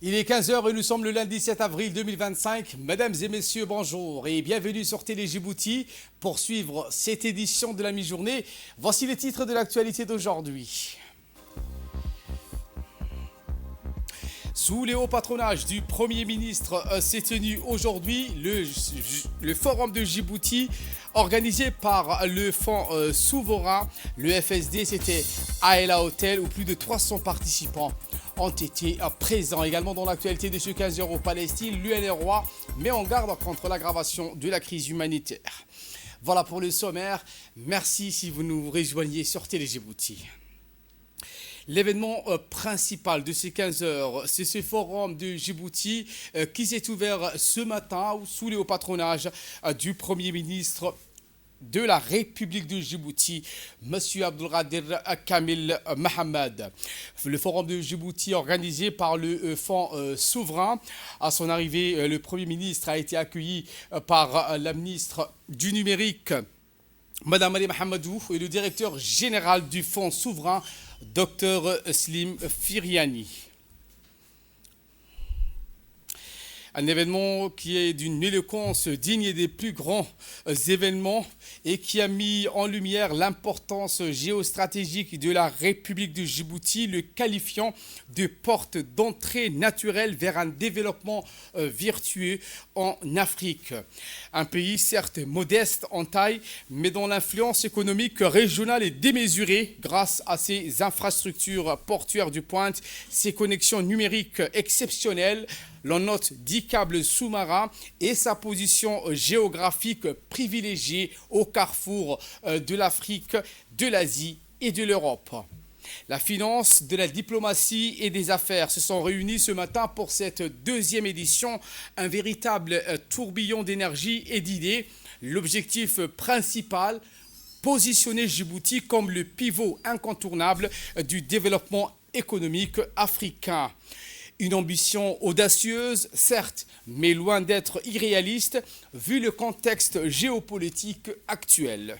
Il est 15 heures et nous sommes le lundi 7 avril 2025. Mesdames et messieurs, bonjour et bienvenue sur Télé Djibouti pour suivre cette édition de la mi-journée. Voici les titres de l'actualité d'aujourd'hui. Sous les hauts patronages du Premier ministre s'est tenu aujourd'hui le Forum de Djibouti organisé par le Fonds souverain. Le FSD, c'était à El Hotel où plus de 300 participants ont été présents. Également dans l'actualité de ce 15 heures au Palestine, l'UNRWA met en garde contre l'aggravation de la crise humanitaire. Voilà pour le sommaire. Merci si vous nous rejoignez sur Télé Djibouti. L'événement principal de ces 15 heures, c'est ce forum de Djibouti qui s'est ouvert ce matin sous les hauts patronages du Premier ministre de la République de Djibouti, M. Abdelkader Kamil Mohamed. Le forum de Djibouti organisé par le Fonds souverain. À son arrivée, le Premier ministre a été accueilli par la ministre du numérique, Mme Ali Mohamedou, et le directeur général du Fonds souverain, Dr Slim Firiani. Un événement qui est d'une éloquence digne des plus grands événements et qui a mis en lumière l'importance géostratégique de la République de Djibouti, le qualifiant de porte d'entrée naturelle vers un développement vertueux en Afrique. Un pays certes modeste en taille, mais dont l'influence économique régionale est démesurée grâce à ses infrastructures portuaires de pointe, ses connexions numériques exceptionnelles, l'on note 10 câbles sous-marins et sa position géographique privilégiée au carrefour de l'Afrique, de l'Asie et de l'Europe. La finance, de la diplomatie et des affaires se sont réunis ce matin pour cette deuxième édition, un véritable tourbillon d'énergie et d'idées. L'objectif principal, positionner Djibouti comme le pivot incontournable du développement économique africain. Une ambition audacieuse, certes, mais loin d'être irréaliste, vu le contexte géopolitique actuel.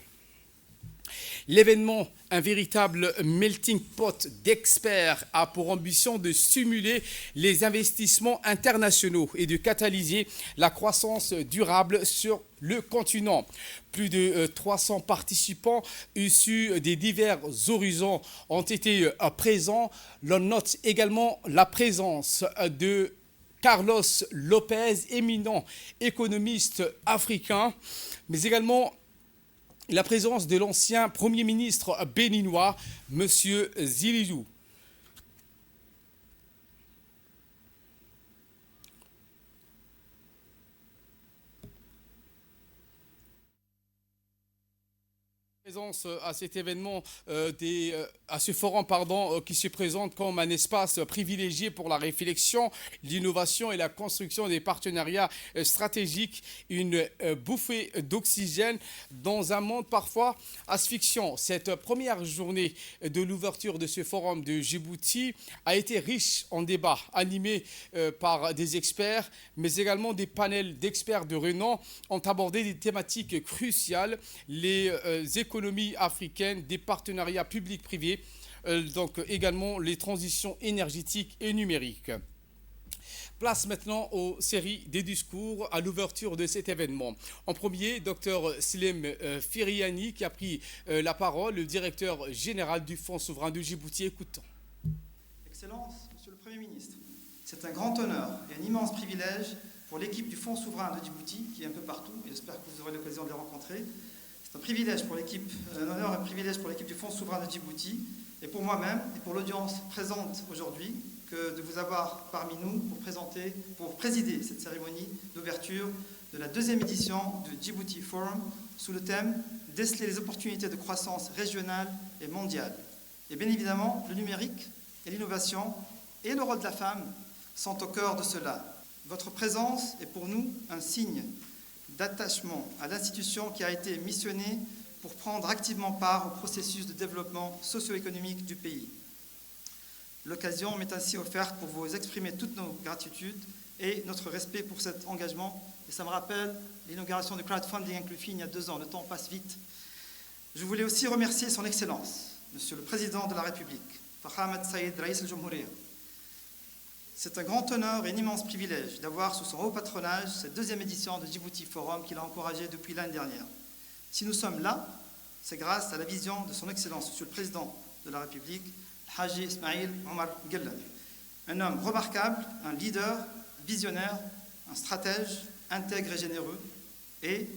L'événement, un véritable melting pot d'experts, a pour ambition de stimuler les investissements internationaux et de catalyser la croissance durable sur le continent. Plus de 300 participants issus des divers horizons ont été présents. L'on note également la présence de Carlos Lopez, éminent économiste africain, mais également la présence de l'ancien Premier ministre béninois, M. Zilidou. Présence à cet événement, à ce forum qui se présente comme un espace privilégié pour la réflexion, l'innovation et la construction des partenariats stratégiques, une bouffée d'oxygène dans un monde parfois asphyxiant. Cette première journée de l'ouverture de ce forum de Djibouti a été riche en débats animés par des experts, mais également des panels d'experts de renom ont abordé des thématiques cruciales, les économies africaines, des partenariats publics-privés, donc également les transitions énergétiques et numériques. Place maintenant aux séries des discours à l'ouverture de cet événement. En premier, Dr Slim Firiani qui a pris la parole, le directeur général du Fonds souverain de Djibouti. Écoutons. Excellence, Monsieur le Premier ministre, c'est un grand honneur et un immense privilège pour l'équipe du Fonds souverain de Djibouti, qui est un peu partout, et j'espère que vous aurez l'occasion de les rencontrer. C'est un privilège pour l'équipe, un honneur et un privilège pour l'équipe du Fonds souverain de Djibouti, et pour moi-même, et pour l'audience présente aujourd'hui, que de vous avoir parmi nous pour présider cette cérémonie d'ouverture de la deuxième édition du Djibouti Forum sous le thème « Déceler les opportunités de croissance régionale et mondiale ». Et bien évidemment, le numérique et l'innovation et le rôle de la femme sont au cœur de cela. Votre présence est pour nous un signe d'attachement à l'institution qui a été missionnée pour prendre activement part au processus de développement socio-économique du pays. L'occasion m'est ainsi offerte pour vous exprimer toutes nos gratitudes et notre respect pour cet engagement. Et ça me rappelle l'inauguration du crowdfunding Inclufin il y a 2 ans. Le temps passe vite. Je voulais aussi remercier son Excellence, Monsieur le Président de la République, Fahd Saïed Raïs al-Jumhuriya, C'est un grand honneur et un immense privilège d'avoir sous son haut patronage cette deuxième édition de Djibouti Forum qu'il a encouragée depuis l'année dernière. Si nous sommes là, c'est grâce à la vision de son Excellence, Monsieur le Président de la République, Haji Ismail Omar Guelleh. Un homme remarquable, un leader, visionnaire, un stratège, intègre et généreux, et,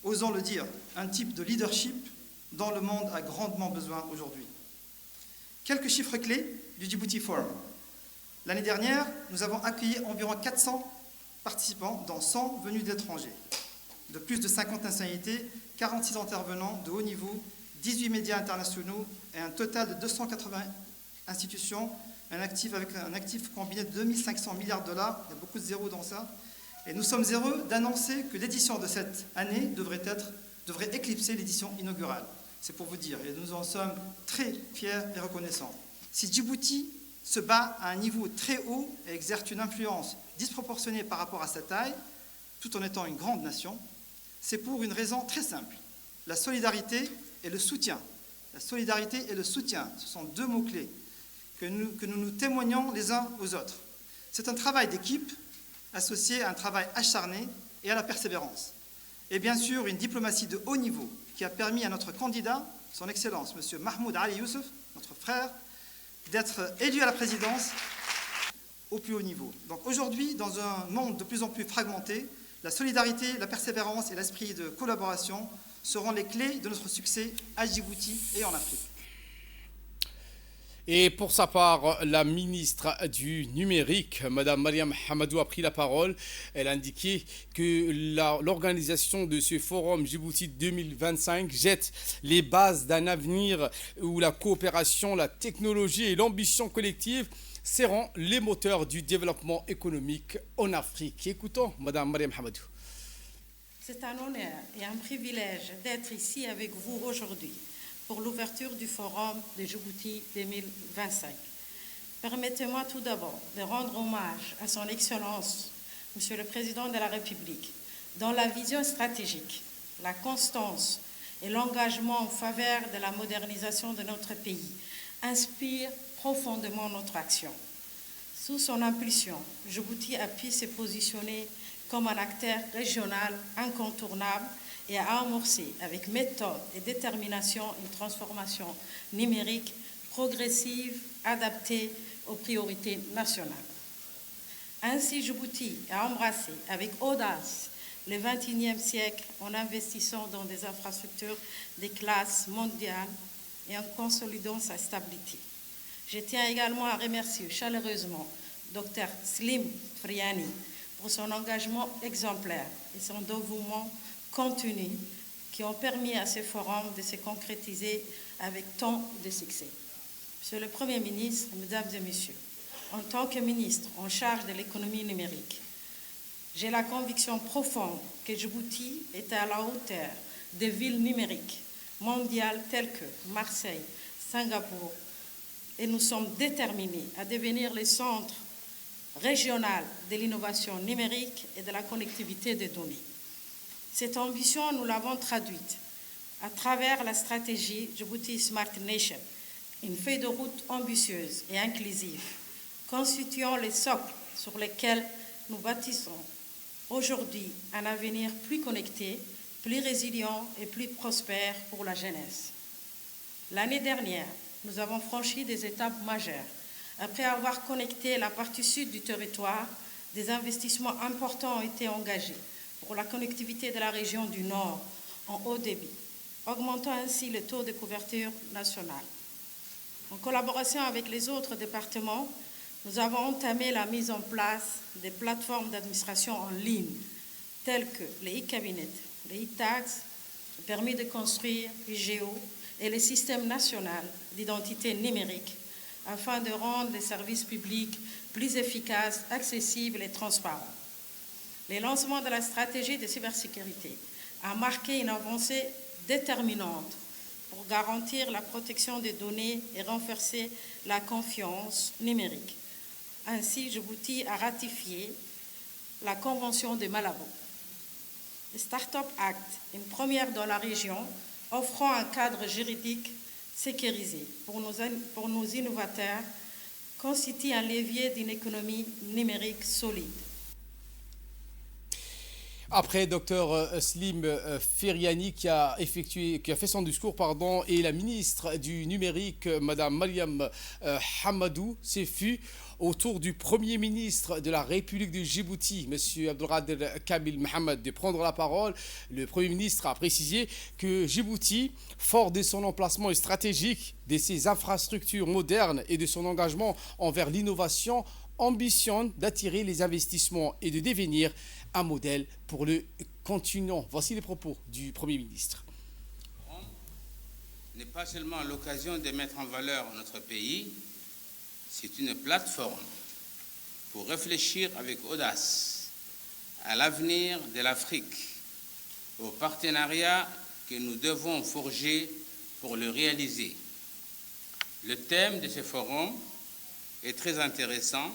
osons le dire, un type de leadership dont le monde a grandement besoin aujourd'hui. Quelques chiffres clés du Djibouti Forum. L'année dernière, nous avons accueilli environ 400 participants, dont 100 venus d'étrangers. De plus de 50 nationalités, 46 intervenants de haut niveau, 18 médias internationaux et un total de 280 institutions, avec un actif combiné de 2500 milliards de dollars, il y a beaucoup de zéros dans ça. Et nous sommes heureux d'annoncer que l'édition de cette année devrait éclipser l'édition inaugurale. C'est pour vous dire, et nous en sommes très fiers et reconnaissants. Si Djibouti se bat à un niveau très haut et exerce une influence disproportionnée par rapport à sa taille, tout en étant une grande nation, c'est pour une raison très simple. La solidarité et le soutien. La solidarité et le soutien, ce sont deux mots-clés que nous témoignons les uns aux autres. C'est un travail d'équipe associé à un travail acharné et à la persévérance. Et bien sûr, une diplomatie de haut niveau qui a permis à notre candidat, son Excellence, M. Mahmoud Ali Youssouf, notre frère, d'être élu à la présidence au plus haut niveau. Donc aujourd'hui, dans un monde de plus en plus fragmenté, la solidarité, la persévérance et l'esprit de collaboration seront les clés de notre succès à Djibouti et en Afrique. Et pour sa part, la ministre du numérique, Mme Mariam Hamadou, a pris la parole. Elle a indiqué que l'organisation de ce forum Djibouti 2025 jette les bases d'un avenir où la coopération, la technologie et l'ambition collective seront les moteurs du développement économique en Afrique. Écoutons Mme Mariam Hamadou. C'est un honneur et un privilège d'être ici avec vous aujourd'hui pour l'ouverture du Forum de Djibouti 2025. Permettez-moi tout d'abord de rendre hommage à son Excellence, Monsieur le Président de la République, dont la vision stratégique, la constance et l'engagement en faveur de la modernisation de notre pays inspirent profondément notre action. Sous son impulsion, Djibouti a pu se positionner comme un acteur régional incontournable et a amorcé avec méthode et détermination une transformation numérique progressive adaptée aux priorités nationales. Ainsi, Djibouti a embrassé avec audace le XXIe siècle en investissant dans des infrastructures de classe mondiale et en consolidant sa stabilité. Je tiens également à remercier chaleureusement Dr Slim Friani pour son engagement exemplaire et son dévouement continu qui ont permis à ce forum de se concrétiser avec tant de succès. Monsieur le Premier ministre, Mesdames et Messieurs, en tant que ministre en charge de l'économie numérique, j'ai la conviction profonde que Djibouti est à la hauteur des villes numériques mondiales telles que Marseille, Singapour, et nous sommes déterminés à devenir le centre régional de l'innovation numérique et de la connectivité des données. Cette ambition, nous l'avons traduite à travers la stratégie Djibouti Smart Nation, une feuille de route ambitieuse et inclusive, constituant les socles sur lesquels nous bâtissons aujourd'hui un avenir plus connecté, plus résilient et plus prospère pour la jeunesse. L'année dernière, nous avons franchi des étapes majeures. Après avoir connecté la partie sud du territoire, des investissements importants ont été engagés pour la connectivité de la région du Nord en haut débit, augmentant ainsi le taux de couverture nationale. En collaboration avec les autres départements, nous avons entamé la mise en place des plateformes d'administration en ligne, telles que les e-cabinets, les e-tax, le permis de construire, IGO et le système national d'identité numérique, afin de rendre les services publics plus efficaces, accessibles et transparents. Le lancement de la stratégie de cybersécurité a marqué une avancée déterminante pour garantir la protection des données et renforcer la confiance numérique. Ainsi, Djibouti a ratifié la Convention de Malabo. Le Startup Act, une première dans la région, offrant un cadre juridique sécurisé pour nos innovateurs constitue un levier d'une économie numérique solide. Après Dr Slim Feriani qui a fait son discours, et la ministre du numérique, Madame Mariam Hamadou, ce fut au tour du Premier ministre de la République de Djibouti, M. Abdelkader Kamil Mohamed, de prendre la parole. Le Premier ministre a précisé que Djibouti, fort de son emplacement stratégique, de ses infrastructures modernes et de son engagement envers l'innovation, ambitionne d'attirer les investissements et de devenir un modèle pour le continent. Voici les propos du Premier ministre. N'est pas seulement l'occasion de mettre en valeur notre pays, c'est une plateforme pour réfléchir avec audace à l'avenir de l'Afrique, au partenariat que nous devons forger pour le réaliser. Le thème de ce forum est très intéressant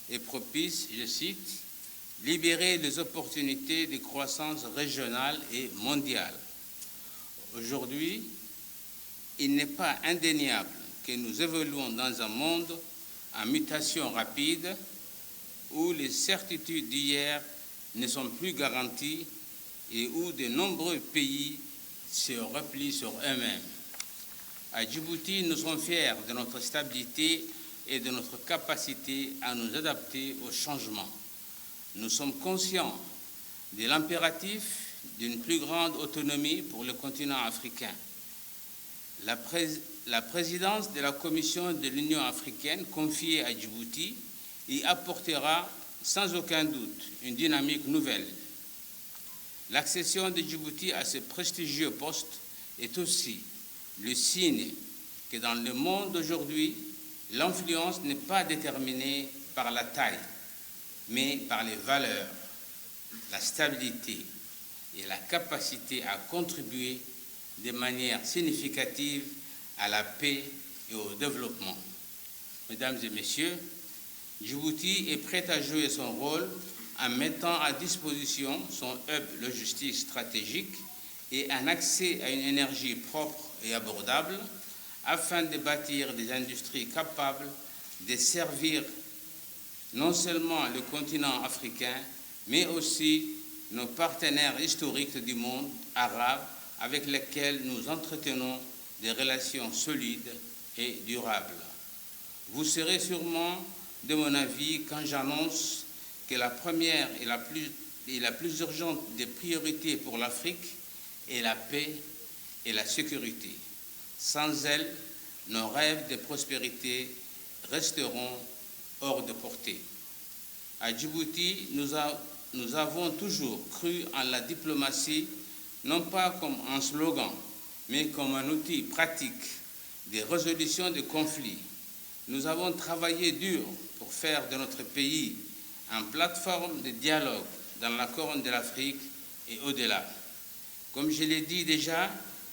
et propice, je cite, « libérer les opportunités de croissance régionale et mondiale ». Aujourd'hui, il n'est pas indéniable que nous évoluons dans un monde en mutation rapide où les certitudes d'hier ne sont plus garanties et où de nombreux pays se replient sur eux-mêmes. À Djibouti, nous sommes fiers de notre stabilité et de notre capacité à nous adapter aux changements. Nous sommes conscients de l'impératif d'une plus grande autonomie pour le continent africain. La présidence de la Commission de l'Union africaine confiée à Djibouti y apportera sans aucun doute une dynamique nouvelle. L'accession de Djibouti à ce prestigieux poste est aussi le signe que dans le monde d'aujourd'hui, l'influence n'est pas déterminée par la taille, mais par les valeurs, la stabilité et la capacité à contribuer de manière significative à la paix et au développement. Mesdames et messieurs, Djibouti est prête à jouer son rôle en mettant à disposition son hub logistique stratégique et un accès à une énergie propre et abordable afin de bâtir des industries capables de servir non seulement le continent africain, mais aussi nos partenaires historiques du monde arabe avec lesquels nous entretenons des relations solides et durables. Vous serez sûrement de mon avis quand j'annonce que la première et la plus urgente des priorités pour l'Afrique est la paix et la sécurité. Sans elles, nos rêves de prospérité resteront hors de portée. À Djibouti, nous avons toujours cru en la diplomatie, non pas comme un slogan, mais comme un outil pratique de résolution de conflits. Nous avons travaillé dur pour faire de notre pays une plateforme de dialogue dans la Corne de l'Afrique et au-delà. Comme je l'ai dit déjà,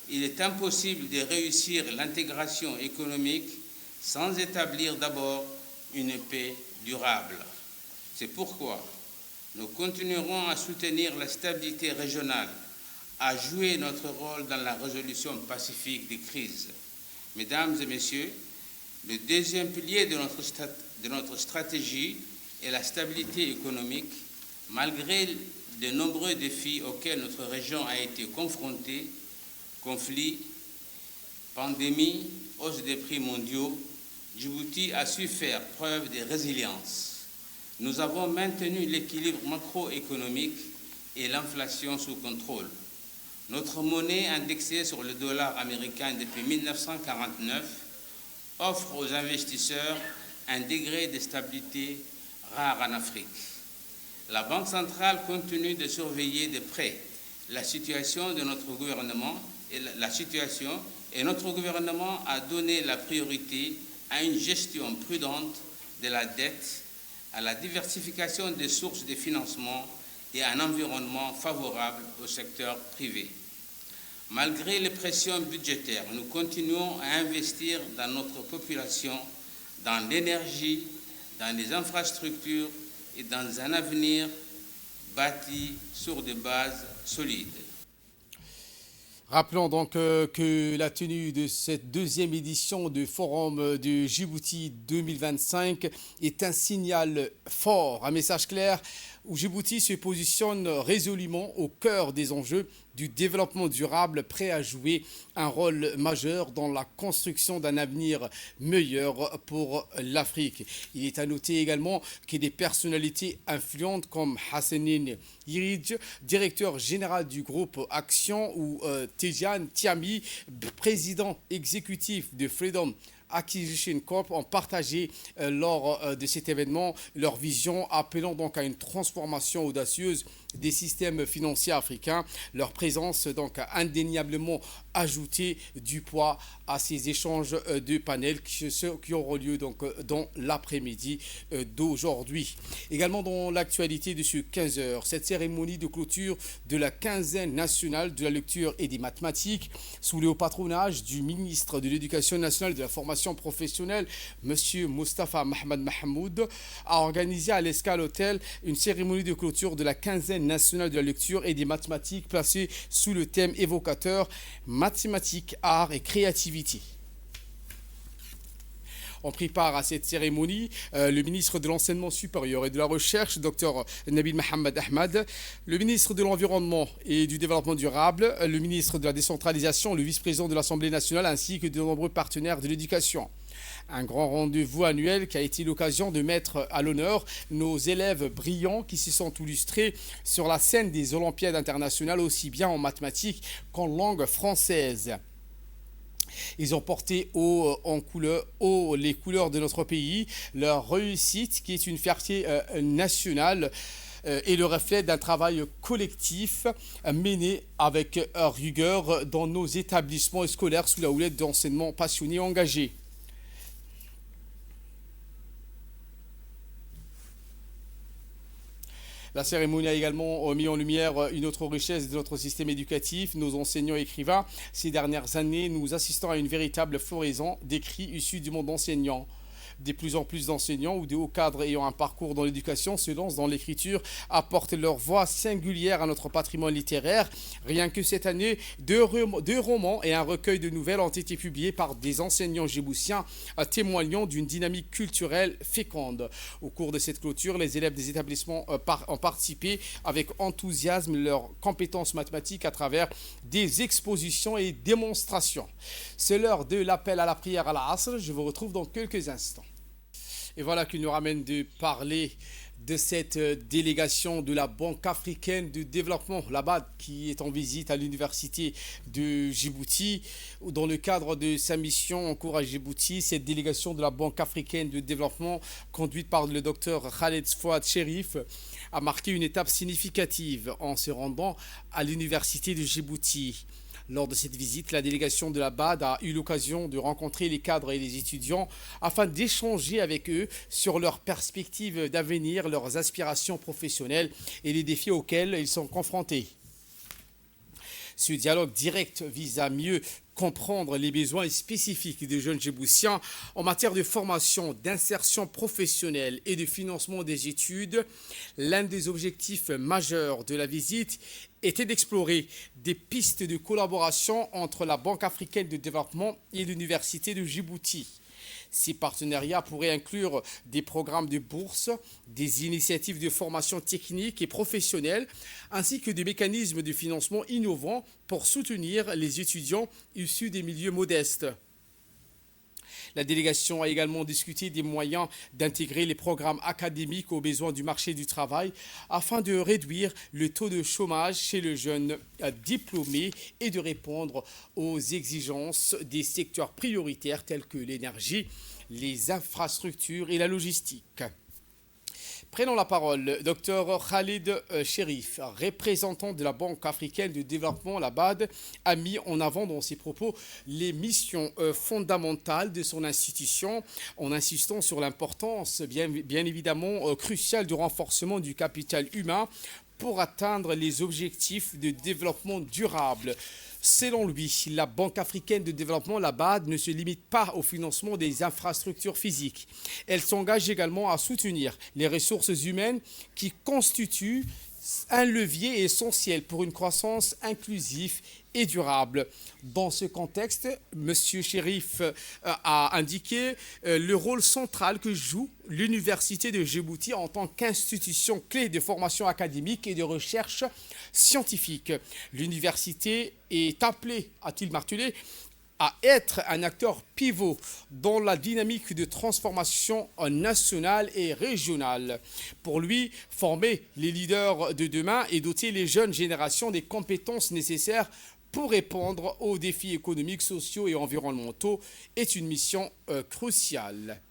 il est impossible de réussir l'intégration économique sans établir d'abord une paix durable. C'est pourquoi nous continuerons à soutenir la stabilité régionale, à jouer notre rôle dans la résolution pacifique des crises. Mesdames et messieurs, le deuxième pilier de notre stratégie est la stabilité économique, malgré de nombreux défis auxquels notre région a été confrontée, conflits, pandémies, hausse des prix mondiaux. Djibouti a su faire preuve de résilience. Nous avons maintenu l'équilibre macroéconomique et l'inflation sous contrôle. Notre monnaie indexée sur le dollar américain depuis 1949 offre aux investisseurs un degré de stabilité rare en Afrique. La Banque centrale continue de surveiller de près la situation de notre gouvernement et notre gouvernement a donné la priorité à une gestion prudente de la dette, à la diversification des sources de financement et à un environnement favorable au secteur privé. Malgré les pressions budgétaires, nous continuons à investir dans notre population, dans l'énergie, dans les infrastructures et dans un avenir bâti sur des bases solides. Rappelons donc que la tenue de cette deuxième édition du Forum de Djibouti 2025 est un signal fort, un message clair où Djibouti se positionne résolument au cœur des enjeux du développement durable, prêt à jouer un rôle majeur dans la construction d'un avenir meilleur pour l'Afrique. Il est à noter également que des personnalités influentes comme Hassanin Yirij, directeur général du groupe Action, ou Tejan Tiami, président exécutif de Freedom Acquisition Corp, ont partagé lors de cet événement leur vision, appelant donc à une transformation audacieuse des systèmes financiers africains. Leur présence donc a indéniablement ajouté du poids à ces échanges de panels qui auront lieu donc dans l'après-midi d'aujourd'hui. Également dans l'actualité de ce 15h, cette cérémonie de clôture de la quinzaine nationale de la lecture et des mathématiques sous le patronage du ministre de l'Éducation nationale et de la formation professionnelle, M. Moustapha Mohamed Mahmoud, a organisé à l'Escale Hôtel une cérémonie de clôture de la quinzaine nationale de la lecture et des mathématiques placée sous le thème évocateur mathématiques, art et créativité. On prit part à cette cérémonie le ministre de l'Enseignement supérieur et de la Recherche, Dr Nabil Mohamed Ahmad, le ministre de l'Environnement et du Développement durable, le ministre de la Décentralisation, le vice-président de l'Assemblée nationale ainsi que de nombreux partenaires de l'éducation. Un grand rendez-vous annuel qui a été l'occasion de mettre à l'honneur nos élèves brillants qui se sont illustrés sur la scène des Olympiades internationales aussi bien en mathématiques qu'en langue française. Ils ont porté les couleurs de notre pays, leur réussite qui est une fierté nationale et le reflet d'un travail collectif mené avec rigueur dans nos établissements scolaires sous la houlette d'enseignements passionnés et engagés. La cérémonie a également mis en lumière une autre richesse de notre système éducatif, nos enseignants et écrivains. Ces dernières années, nous assistons à une véritable floraison d'écrits issus du monde enseignant. De plus en plus d'enseignants ou de hauts cadres ayant un parcours dans l'éducation se lancent dans l'écriture, apportent leur voix singulière à notre patrimoine littéraire. Rien que cette année, deux romans et un recueil de nouvelles ont été publiés par des enseignants djiboutiens, témoignant d'une dynamique culturelle féconde. Au cours de cette clôture, les élèves des établissements ont participé avec enthousiasme leurs compétences mathématiques à travers des expositions et démonstrations. C'est l'heure de l'appel à la prière à l'Asr. Je vous retrouve dans quelques instants. Et voilà qui nous ramène de parler de cette délégation de la Banque africaine de développement, la BAD, qui est en visite à l'université de Djibouti. Dans le cadre de sa mission en cours à Djibouti, cette délégation de la Banque africaine de développement, conduite par le docteur Khaled Fouad Cherif, a marqué une étape significative en se rendant à l'université de Djibouti. Lors de cette visite, la délégation de la BAD a eu l'occasion de rencontrer les cadres et les étudiants afin d'échanger avec eux sur leurs perspectives d'avenir, leurs aspirations professionnelles et les défis auxquels ils sont confrontés. Ce dialogue direct vise à mieux comprendre les besoins spécifiques des jeunes djiboutiens en matière de formation, d'insertion professionnelle et de financement des études. L'un des objectifs majeurs de la visite était d'explorer des pistes de collaboration entre la Banque africaine de développement et l'Université de Djibouti. Ces partenariats pourraient inclure des programmes de bourse, des initiatives de formation technique et professionnelle, ainsi que des mécanismes de financement innovants pour soutenir les étudiants issus des milieux modestes. La délégation a également discuté des moyens d'intégrer les programmes académiques aux besoins du marché du travail afin de réduire le taux de chômage chez les jeunes diplômés et de répondre aux exigences des secteurs prioritaires tels que l'énergie, les infrastructures et la logistique. Prenons la parole, Dr Khaled Cherif, représentant de la Banque africaine de développement, la BAD, a mis en avant dans ses propos les missions fondamentales de son institution, en insistant sur l'importance bien évidemment cruciale du renforcement du capital humain pour atteindre les objectifs de développement durable. Selon lui, la Banque africaine de développement, la BAD, ne se limite pas au financement des infrastructures physiques. Elle s'engage également à soutenir les ressources humaines qui constituent un levier essentiel pour une croissance inclusive et durable. Dans ce contexte, M. Cherif a indiqué le rôle central que joue l'Université de Djibouti en tant qu'institution clé de formation académique et de recherche scientifique. L'université est appelée, a-t-il martelé, à être un acteur pivot dans la dynamique de transformation nationale et régionale. Pour lui, former les leaders de demain et doter les jeunes générations des compétences nécessaires pour répondre aux défis économiques, sociaux et environnementaux est une mission cruciale.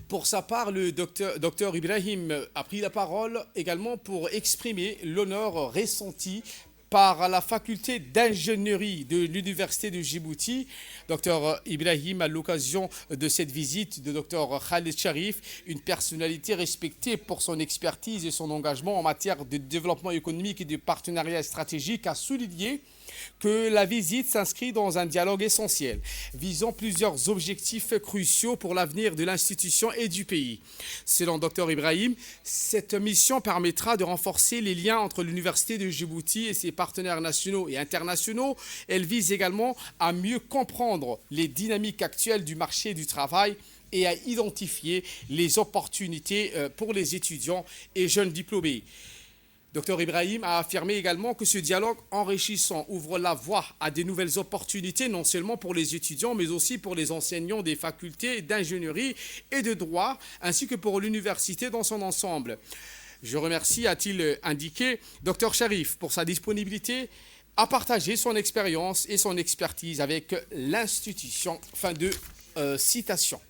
Pour sa part, le docteur Ibrahim a pris la parole également pour exprimer l'honneur ressenti par la faculté d'ingénierie de l'Université de Djibouti. Dr Ibrahim, à l'occasion de cette visite de Dr Khaled Cherif, une personnalité respectée pour son expertise et son engagement en matière de développement économique et de partenariat stratégique, a souligné que la visite s'inscrit dans un dialogue essentiel, visant plusieurs objectifs cruciaux pour l'avenir de l'institution et du pays. Selon Dr Ibrahim, cette mission permettra de renforcer les liens entre l'Université de Djibouti et ses partenaires nationaux et internationaux. Elle vise également à mieux comprendre les dynamiques actuelles du marché du travail et à identifier les opportunités pour les étudiants et jeunes diplômés. Dr Ibrahim a affirmé également que ce dialogue enrichissant ouvre la voie à de nouvelles opportunités, non seulement pour les étudiants, mais aussi pour les enseignants des facultés d'ingénierie et de droit, ainsi que pour l'université dans son ensemble. Je remercie, a-t-il indiqué, Dr Cherif pour sa disponibilité à partager son expérience et son expertise avec l'institution. Fin de citation.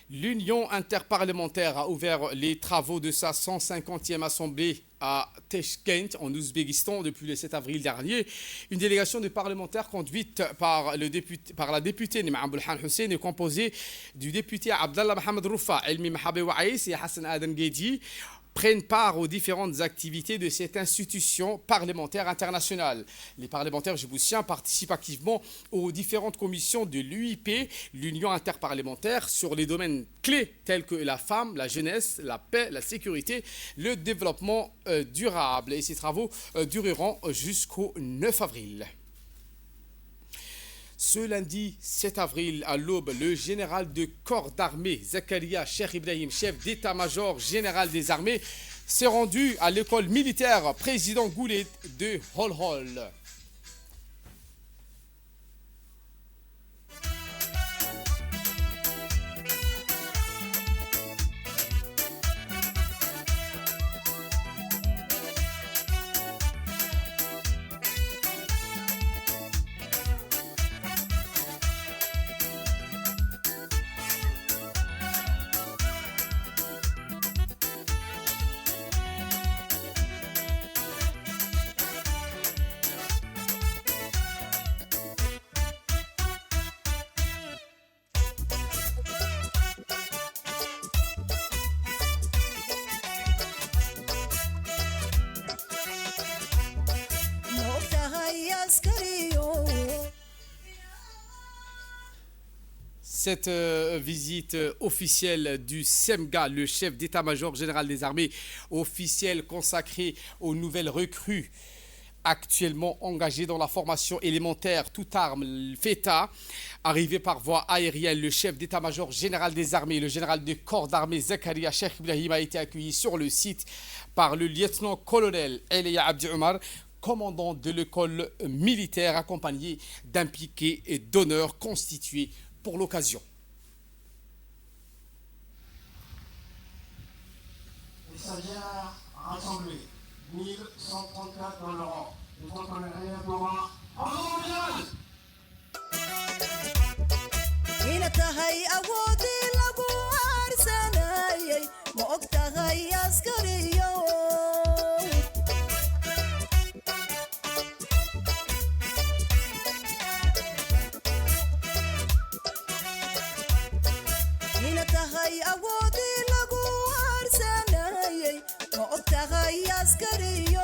L'Union interparlementaire a ouvert les travaux de sa 150e assemblée à Tashkent, en Ouzbékistan, depuis le 7 avril dernier. Une délégation de parlementaires conduite par la députée Nima Abdelhan Hussein est composée du député Abdallah Mohamed Roufa, Elmi Mahabé Waïs et Hassan Adan Guedi, prennent part aux différentes activités de cette institution parlementaire internationale. Les parlementaires djiboutiens participent activement aux différentes commissions de l'UIP, l'Union interparlementaire, sur les domaines clés tels que la femme, la jeunesse, la paix, la sécurité, le développement durable. Et ces travaux dureront jusqu'au 9 avril. Ce lundi 7 avril, à l'aube, le général de corps d'armée Zakaria Cheikh Ibrahim, chef d'état-major général des armées, s'est rendu à l'école militaire président Goulet de Holhol. Cette visite officielle du SEMGA, le chef d'état-major général des armées, officielle consacrée aux nouvelles recrues actuellement engagées dans la formation élémentaire, toute arme, FETA, arrivé par voie aérienne, le chef d'état-major général des armées, le général de corps d'armée Zakaria Cheikh Ibrahim a été accueilli sur le site par le lieutenant-colonel Elia Abdi Omar, commandant de l'école militaire, accompagné d'un piquet d'honneur constitué pour l'occasion. Les stagiaires rassemblés, 1134 dans le rang. Les contrôleurs droit en ambiance. إن تهي أودي لبو أرسناي مؤكتهي عسكريو إن تهي أودي لبو أرسناي مؤكتهي عسكريو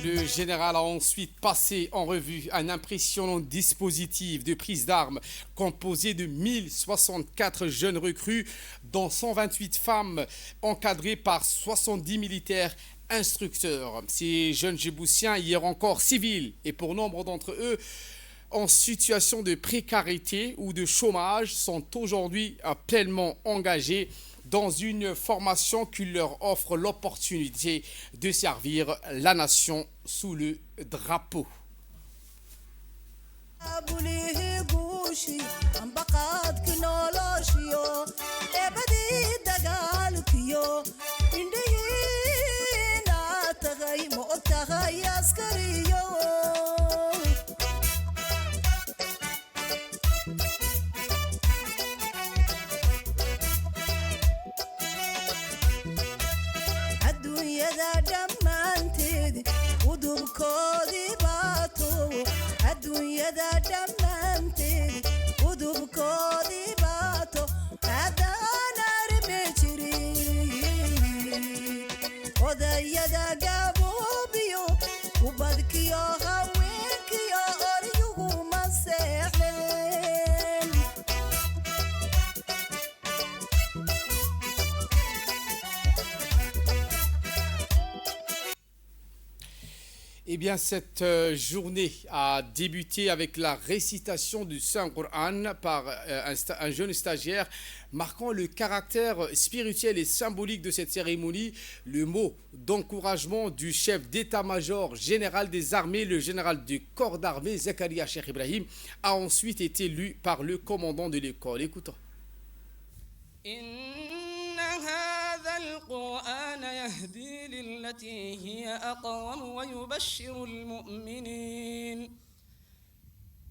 Le général a ensuite passé en revue un impressionnant dispositif de prise d'armes composé de 1064 jeunes recrues, dont 128 femmes encadrées par 70 militaires instructeurs. Ces jeunes Djiboutiens, hier encore civils et pour nombre d'entre eux en situation de précarité ou de chômage, sont aujourd'hui pleinement engagés dans une formation qui leur offre l'opportunité de servir la nation sous le drapeau. Eh bien, cette journée a débuté avec la récitation du Saint-Coran par un jeune stagiaire, marquant le caractère spirituel et symbolique de cette cérémonie. Le mot d'encouragement du chef d'état-major général des armées, le général du corps d'armée, Zakaria Cheikh Ibrahim, a ensuite été lu par le commandant de l'école. Écoutons. هذا القرآن يهدي للتي هي أقوم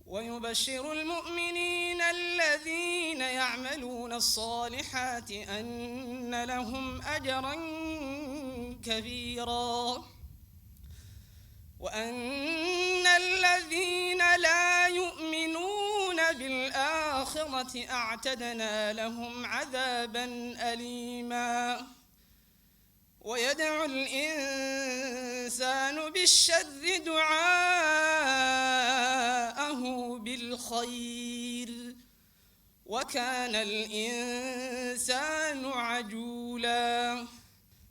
ويبشر المؤمنين الذين يعملون الصالحات أن لهم أجرا كبيرا وأن الذين لا يؤمنون بالآخرة أعتدنا لهم عذابا أليما ويدعو الإنسان بالشر دعاءه بالخير وكان الإنسان عجولا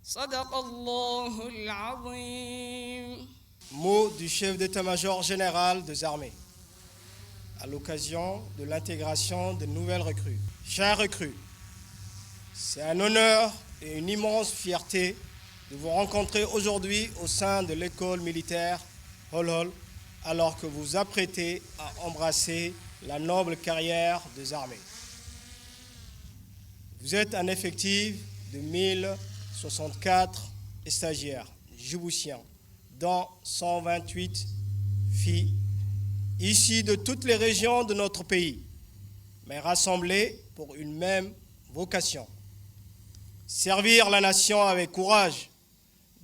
صدق الله العظيم. Mot du chef d'état-major général des armées à l'occasion de l'intégration de nouvelles recrues. Chers recrues, c'est un honneur et une immense fierté de vous rencontrer aujourd'hui au sein de l'école militaire Hol-Hol, alors que vous apprêtez à embrasser la noble carrière des armées. Vous êtes un effectif de 1064 stagiaires djiboutiens, dont 128 filles, issues de toutes les régions de notre pays, mais rassemblées pour une même vocation. Servir la nation avec courage,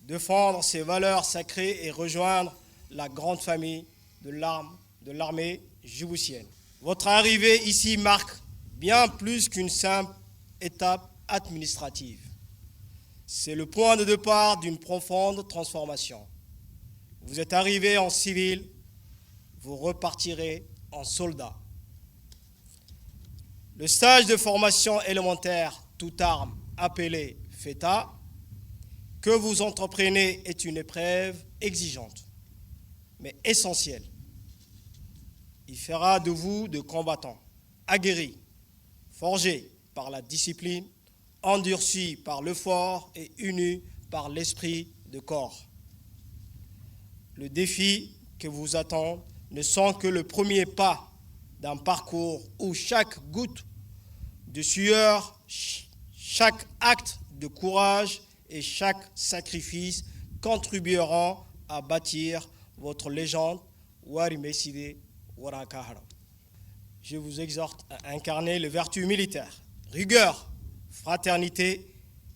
défendre ses valeurs sacrées et rejoindre la grande famille de l'armée djiboutienne. Votre arrivée ici marque bien plus qu'une simple étape administrative. C'est le point de départ d'une profonde transformation. Vous êtes arrivé en civil, vous repartirez en soldat. Le stage de formation élémentaire, toute arme, appelé FETA, que vous entreprenez est une épreuve exigeante, mais essentielle. Il fera de vous de combattants, aguerris, forgés par la discipline, endurcis par l'effort et unis par l'esprit de corps. Le défi que vous attend ne sont que le premier pas d'un parcours où chaque goutte de sueur, chaque acte de courage et chaque sacrifice contribueront à bâtir votre légende Wari Meside Warakahara. Je vous exhorte à incarner les vertus militaires, rigueur, fraternité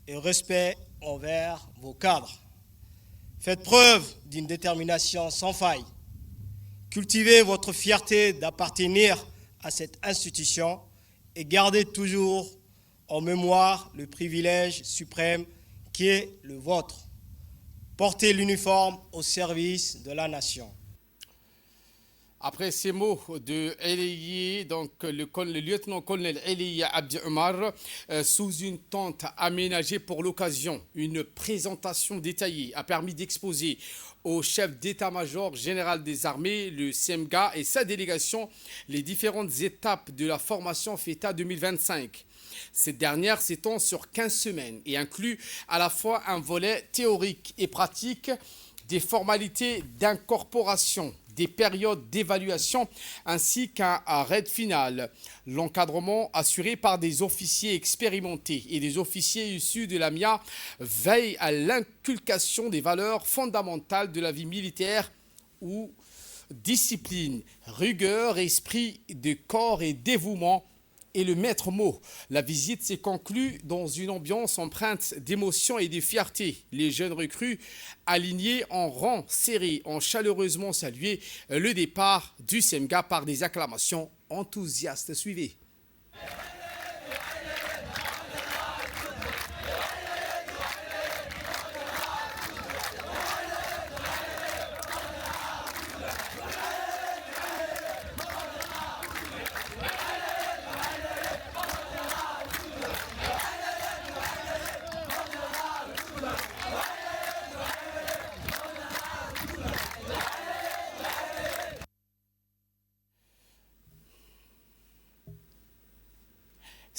et respect envers vos cadres. Faites preuve d'une détermination sans faille. Cultivez votre fierté d'appartenir à cette institution et gardez toujours en mémoire le privilège suprême qui est le vôtre. porter l'uniforme au service de la nation. Après ces mots de Eliye, donc le lieutenant-colonel Eliye Abdi Omar, sous une tente aménagée pour l'occasion, une présentation détaillée a permis d'exposer au chef d'état-major général des armées, le CEMGA et sa délégation, les différentes étapes de la formation FETA 2025. Cette dernière s'étend sur 15 semaines et inclut à la fois un volet théorique et pratique, des formalités d'incorporation, des périodes d'évaluation ainsi qu'un raid final. L'encadrement assuré par des officiers expérimentés et des officiers issus de la MIA veille à l'inculcation des valeurs fondamentales de la vie militaire où discipline, rigueur, esprit de corps et dévouement est le maître mot. La visite s'est conclue dans une ambiance empreinte d'émotion et de fierté. Les jeunes recrues, alignés en rang serré, ont chaleureusement salué le départ du CEMGA par des acclamations enthousiastes. Suivez.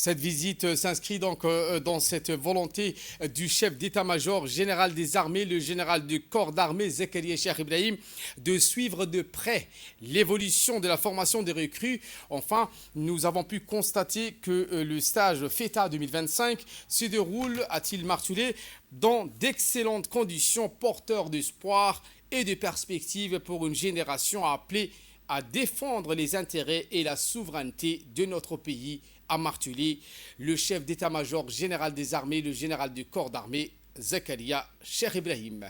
Cette visite s'inscrit donc dans cette volonté du chef d'état-major général des armées, le général du corps d'armée Zakaria Cheikh Ibrahim, de suivre de près l'évolution de la formation des recrues. Enfin, nous avons pu constater que le stage FETA 2025 se déroule, a-t-il martelé, dans d'excellentes conditions, porteurs d'espoir et de perspectives pour une génération appelée à défendre les intérêts et la souveraineté de notre pays, a martelé le chef d'état-major général des armées, le général du corps d'armée, Zakaria Cheikh Ibrahim.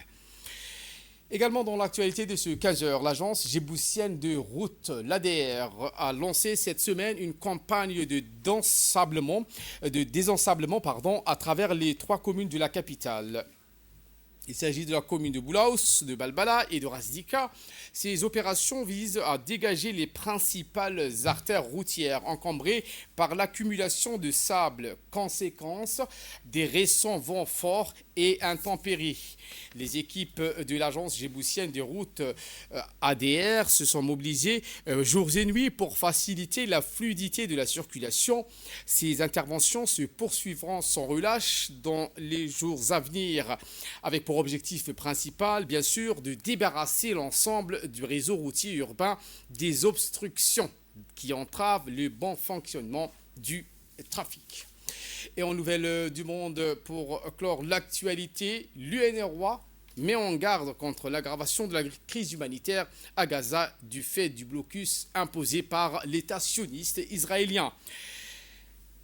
Également dans l'actualité de ce 15h, l'agence djiboutienne de route, l'ADR, a lancé cette semaine une campagne de désensablement à travers les 3 communes de la capitale. Il s'agit de la commune de Boulaous, de Balbala et de Razdika. Ces opérations visent à dégager les principales artères routières encombrées par l'accumulation de sable, conséquence des récents vents forts et intempéries. Les équipes de l'agence djiboutienne des routes ADR se sont mobilisées jours et nuits pour faciliter la fluidité de la circulation. Ces interventions se poursuivront sans relâche dans les jours à venir, avec pour objectif principal, bien sûr, de débarrasser l'ensemble du réseau routier urbain des obstructions qui entravent le bon fonctionnement du trafic. Et en nouvelle du monde, pour clore l'actualité, l'UNRWA met en garde contre l'aggravation de la crise humanitaire à Gaza du fait du blocus imposé par l'État sioniste israélien.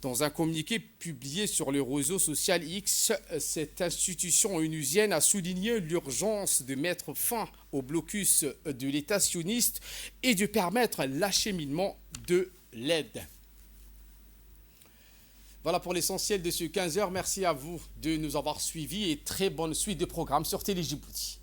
Dans un communiqué publié sur le réseau social X, cette institution onusienne a souligné l'urgence de mettre fin au blocus de l'État sioniste et de permettre l'acheminement de l'aide. Voilà pour l'essentiel de ce 15h. Merci à vous de nous avoir suivis et très bonne suite de programmes sur Télé Djibouti.